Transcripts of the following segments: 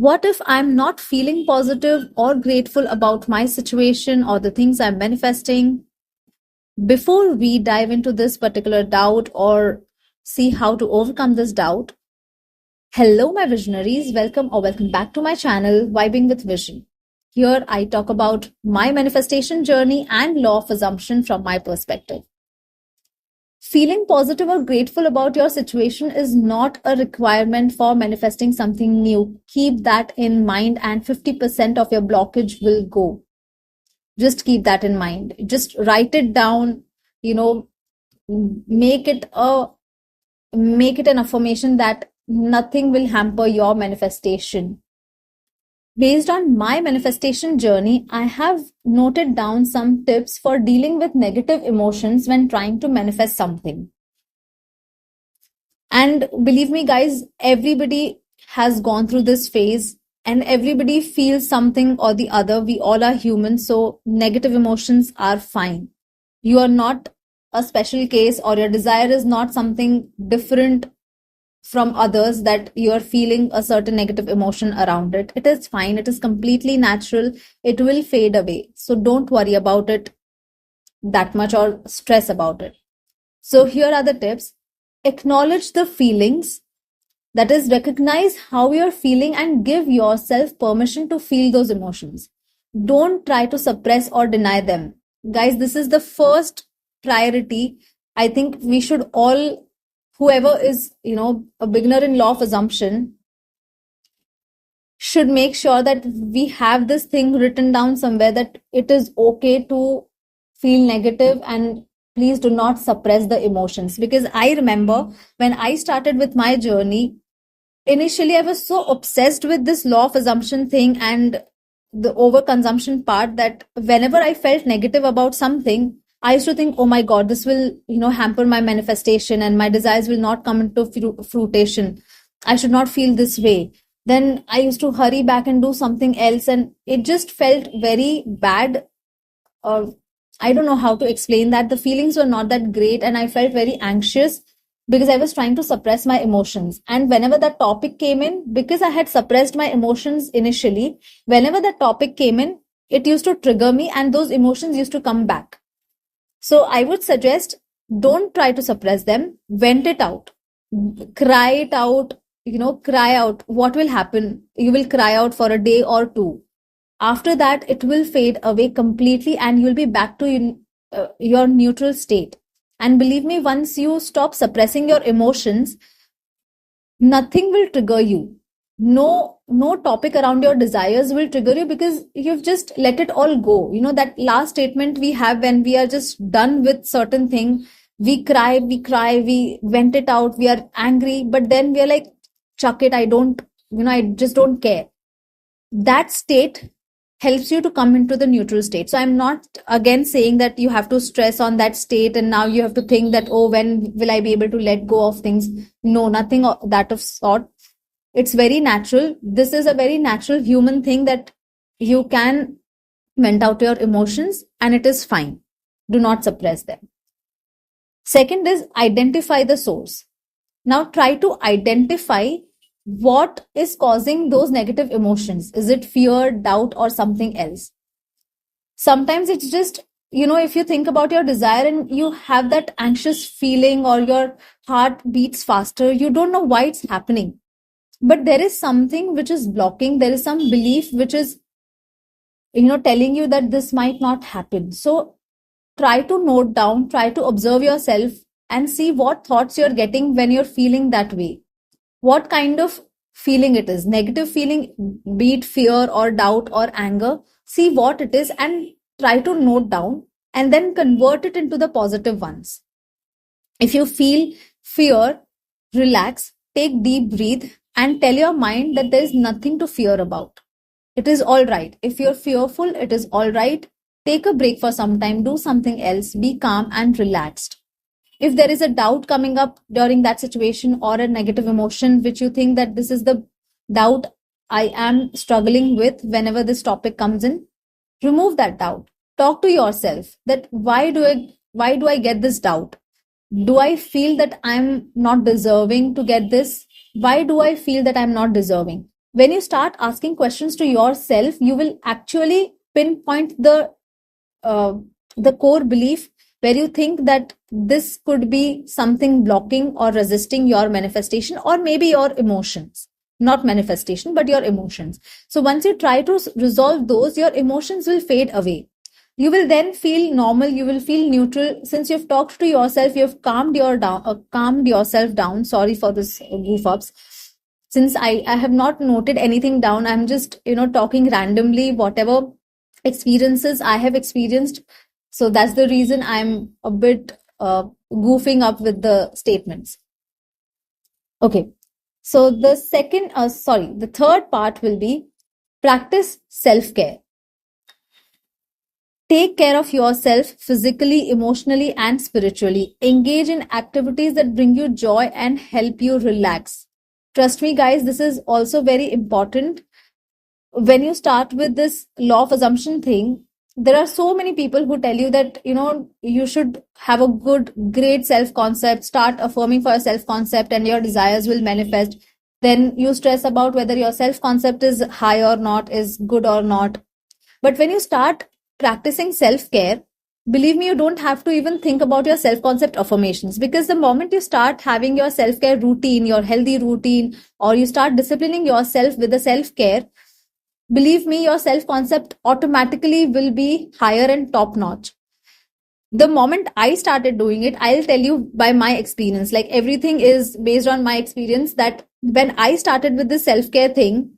What if I'm not feeling positive or grateful about my situation or the things I'm manifesting? Before we dive into this particular doubt or see how to overcome this doubt, hello, my visionaries. Welcome back to my channel, Vibing with Vision. Here I talk about my manifestation journey and law of assumption from my perspective. Feeling positive or grateful about your situation is not a requirement for manifesting something new. Keep that in mind, and 50% of your blockage will go. Just keep that in mind. Just write it down, you know, make it an affirmation that nothing will hamper your manifestation. Based on my manifestation journey, I have noted down some tips for dealing with negative emotions when trying to manifest something. And believe me, guys, everybody has gone through this phase and everybody feels something or the other. We all are human, so negative emotions are fine. You are not a special case, or your desire is not something different from others that you are feeling a certain negative emotion around it. It is fine. It is completely natural. It will fade away. So don't worry about it that much or stress about it. So here are the tips. Acknowledge the feelings. That is, recognize how you're feeling and give yourself permission to feel those emotions. Don't try to suppress or deny them. Guys, this is the first priority. I think we should all, whoever is, a beginner in law of assumption, should make sure that we have this thing written down somewhere, that it is okay to feel negative and please do not suppress the emotions. Because I remember when I started with my journey, initially I was so obsessed with this law of assumption thing and the overconsumption part that whenever I felt negative about something, I used to think, oh my God, this will, hamper my manifestation and my desires will not come into fruition. I should not feel this way. Then I used to hurry back and do something else, and it just felt very bad. I don't know how to explain that. The feelings were not that great, and I felt very anxious because I was trying to suppress my emotions. And whenever that topic came in, because I had suppressed my emotions initially, whenever that topic came in, it used to trigger me and those emotions used to come back. So I would suggest, don't try to suppress them, vent it out, cry it out, cry out. What will happen? You will cry out for a day or two. After that, it will fade away completely and you'll be back to your neutral state. And believe me, once you stop suppressing your emotions, nothing will trigger you. No topic around your desires will trigger you because you've just let it all go. That last statement we have when we are just done with certain thing, we cry, we vent it out, we are angry, but then we are like, chuck it, I just don't care. That state helps you to come into the neutral state. So I'm not again saying that you have to stress on that state and now you have to think that, oh, when will I be able to let go of things? No, nothing of that of sort. It's very natural. This is a very natural human thing that you can vent out your emotions and it is fine. Do not suppress them. Second is identify the source. Now try to identify what is causing those negative emotions. Is it fear, doubt, or something else? Sometimes it's just, if you think about your desire and you have that anxious feeling or your heart beats faster, you don't know why it's happening. But there is something which is blocking. There is some belief which is, telling you that this might not happen. So try to note down, try to observe yourself and see what thoughts you're getting when you're feeling that way. What kind of feeling it is, negative feeling, be it fear or doubt or anger. See what it is and try to note down and then convert it into the positive ones. If you feel fear, relax, take deep breath and tell your mind that there is nothing to fear about. It is all right. If you're fearful, it is all right. Take a break for some time, do something else, be calm and relaxed. If there is a doubt coming up during that situation or a negative emotion, which you think that this is the doubt I am struggling with whenever this topic comes in, remove that doubt. Talk to yourself that why do I get this doubt? Do I feel that I'm not deserving to get this? Why do I feel that I'm not deserving? when you start asking questions to yourself, you will actually pinpoint uh, the core belief where you think that this could be something blocking or resisting your manifestation, or maybe your emotions, not manifestation but your emotions. So once you try to resolve those, your emotions will fade away. You will then feel normal, you will feel neutral. Since you've talked to yourself, you've calmed yourself down. Sorry for this goof ups. Since I have not noted anything down, I'm just talking randomly whatever experiences I have experienced. So that's the reason I'm a bit goofing up with the statements. Okay. So the third part will be practice self-care. Take care of yourself physically, emotionally, and spiritually. Engage in activities that bring you joy and help you relax. Trust me, guys, this is also very important. When you start with this law of assumption thing, there are so many people who tell you that you should have a great self concept, start affirming for your self concept, and your desires will manifest. Then you stress about whether your self concept is high or not, is good or not. But when you start practicing self care, believe me, you don't have to even think about your self concept affirmations, because the moment you start having your self care routine, your healthy routine, or you start disciplining yourself with the self care, believe me, your self concept automatically will be higher and top notch. The moment I started doing it, I'll tell you by my experience, like everything is based on my experience, that when I started with this self care thing,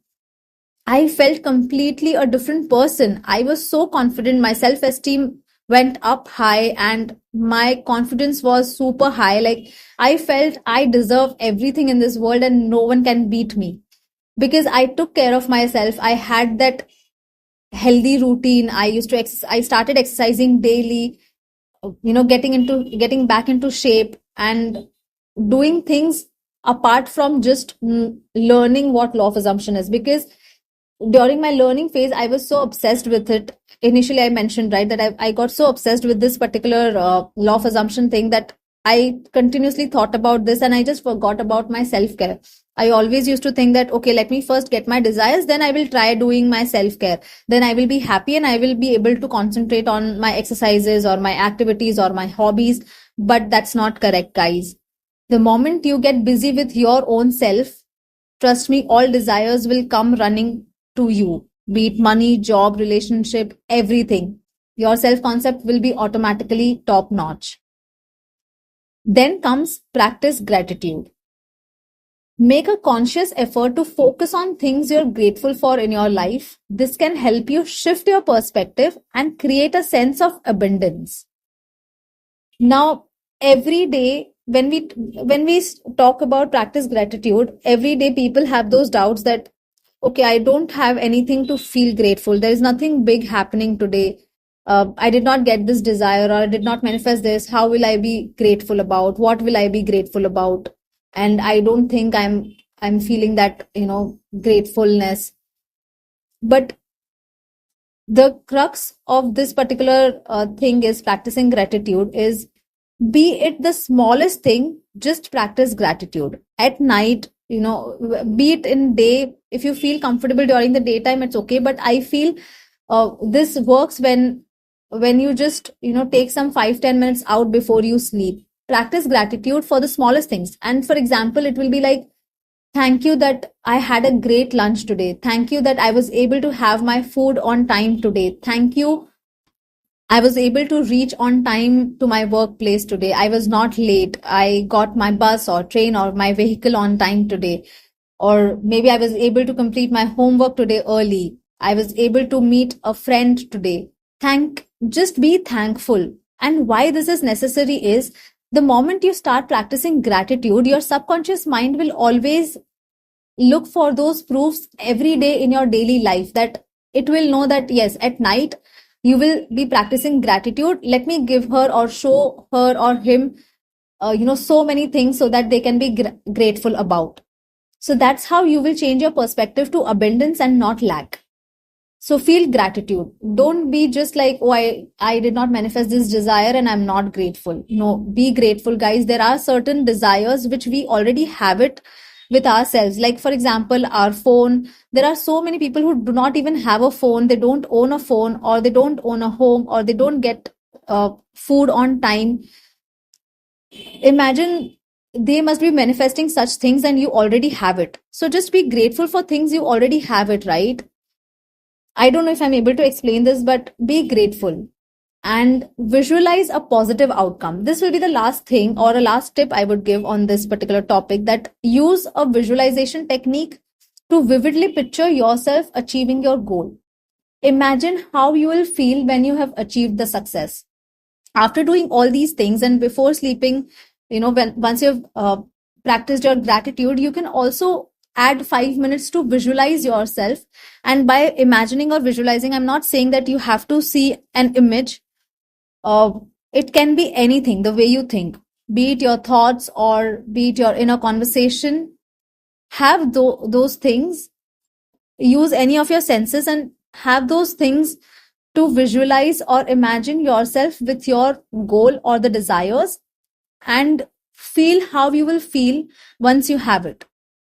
I felt completely a different person. I was so confident. My self esteem went up high and my confidence was super high. Like I felt I deserve everything in this world and no one can beat me, because I took care of myself. I had that healthy routine. I started exercising daily, getting back into shape and doing things apart from just learning what law of assumption is. Because during my learning phase, I was so obsessed with it. Initially, I mentioned, right, that I got so obsessed with this particular law of assumption thing that I continuously thought about this and I just forgot about my self care. I always used to think that, okay, let me first get my desires, then I will try doing my self care. Then I will be happy and I will be able to concentrate on my exercises or my activities or my hobbies. But that's not correct, guys. The moment you get busy with your own self, trust me, all desires will come running to you, be it money, job, relationship, everything. Your self concept will be automatically top notch. Then comes practice gratitude. Make a conscious effort to focus on things you're grateful for in your life. This can help you shift your perspective and create a sense of abundance. Now, every day when we talk about practice gratitude, every day people have those doubts that, okay, I don't have anything to feel grateful. There is nothing big happening today. I did not get this desire, or I did not manifest this. How will I be grateful about? What will I be grateful about? And I don't think I'm feeling that, gratefulness. But the crux of this particular thing is practicing gratitude is, be it the smallest thing, just practice gratitude at night, be it in day. If you feel comfortable during the daytime, it's okay, but I feel this works when you just take some 5-10 minutes out before you sleep. Practice gratitude for the smallest things, and for example, it will be like, thank you that I had a great lunch today. Thank you that I was able to have my food on time today. Thank you, I was able to reach on time to my workplace today. I was not late. I got my bus or train or my vehicle on time today. Or maybe I was able to complete my homework today early. I was able to meet a friend today. Just be thankful. And why this is necessary is, the moment you start practicing gratitude, your subconscious mind will always look for those proofs every day in your daily life, that it will know that yes, at night you will be practicing gratitude. Let me give her or show her or him so many things so that they can be grateful about. So that's how you will change your perspective to abundance and not lack. So feel gratitude. Don't be just like, oh, I did not manifest this desire and I'm not grateful. No, be grateful, guys. There are certain desires which we already have it, with ourselves. Like, for example, our phone. There are so many people who do not even have a phone, they don't own a phone, or they don't own a home, or they don't get food on time. Imagine they must be manifesting such things and you already have it. So just be grateful for things you already have it, right? I don't know if I'm able to explain this, but be grateful and visualize a positive outcome. This will be the last thing or a last tip I would give on this particular topic, that use a visualization technique to vividly picture yourself achieving your goal. Imagine how you will feel when you have achieved the success. After doing all these things and before sleeping, when once you've practiced your gratitude, you can also add 5 minutes to visualize yourself. And by imagining or visualizing, I'm not saying that you have to see an image. uh, it can be anything, the way you think, be it your thoughts or be it your inner conversation. Have those things, use any of your senses and have those things to visualize or imagine yourself with your goal or the desires, and feel how you will feel once you have it,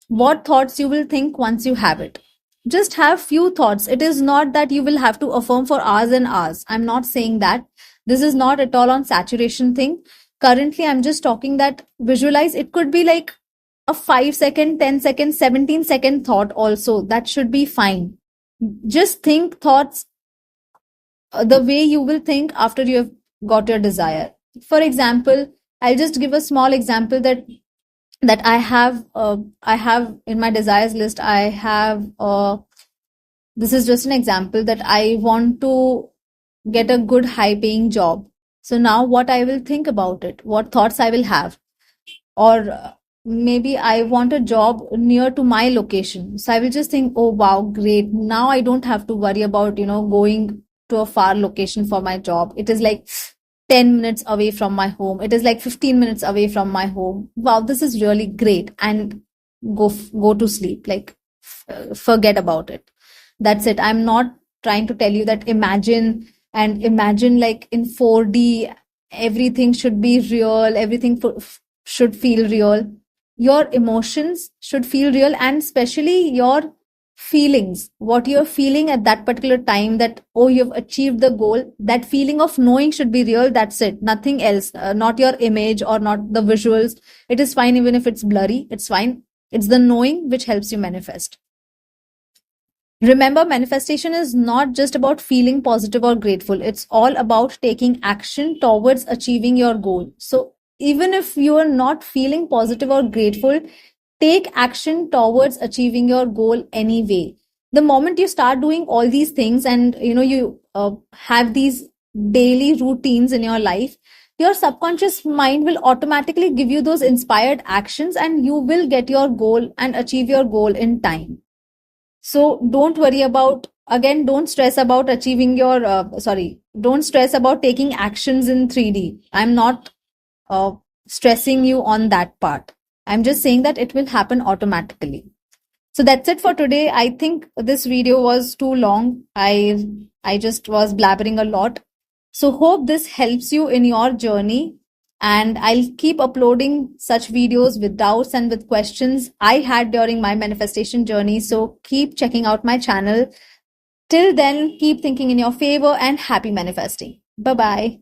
what thoughts you will think once you have it. Just have few thoughts. It is not that you will have to affirm for hours and hours. I'm not saying that. This is not at all on saturation thing. Currently I'm just talking that visualize. It could be like a 5 second, 10 second, 17-second thought also, that should be fine. Just think thoughts the way you will think after you have got your desire. For example, I'll just give a small example that I have in my desires list. I have this is just an example that I want to get a good high paying job. So now what I will think about it, what thoughts I will have, or maybe I want a job near to my location. So I will just think, oh wow, great. Now I don't have to worry about, going to a far location for my job. It is like 10 minutes away from my home. It is like 15 minutes away from my home. Wow, this is really great. And go to sleep. Like, forget about it. That's it. I'm not trying to tell you that imagine like in 4D, everything should be real, everything should feel real. Your emotions should feel real, and especially your feelings, what you're feeling at that particular time, that, oh, you've achieved the goal. That feeling of knowing should be real. That's it. Nothing else. Not your image or not the visuals. It is fine even if it's blurry. It's fine. It's the knowing which helps you manifest. Remember, manifestation is not just about feeling positive or grateful. It's all about taking action towards achieving your goal. So even if you are not feeling positive or grateful, take action towards achieving your goal anyway. The moment you start doing all these things and you have these daily routines in your life, your subconscious mind will automatically give you those inspired actions, and you will get your goal and achieve your goal in time. So don't worry about, again, don't stress about achieving your, don't stress about taking actions in 3D. I'm not stressing you on that part. I'm just saying that it will happen automatically. So that's it for today. I think this video was too long. I just was blabbering a lot. So hope this helps you in your journey. And I'll keep uploading such videos with doubts and with questions I had during my manifestation journey. So keep checking out my channel. Till then, keep thinking in your favor and happy manifesting. Bye bye.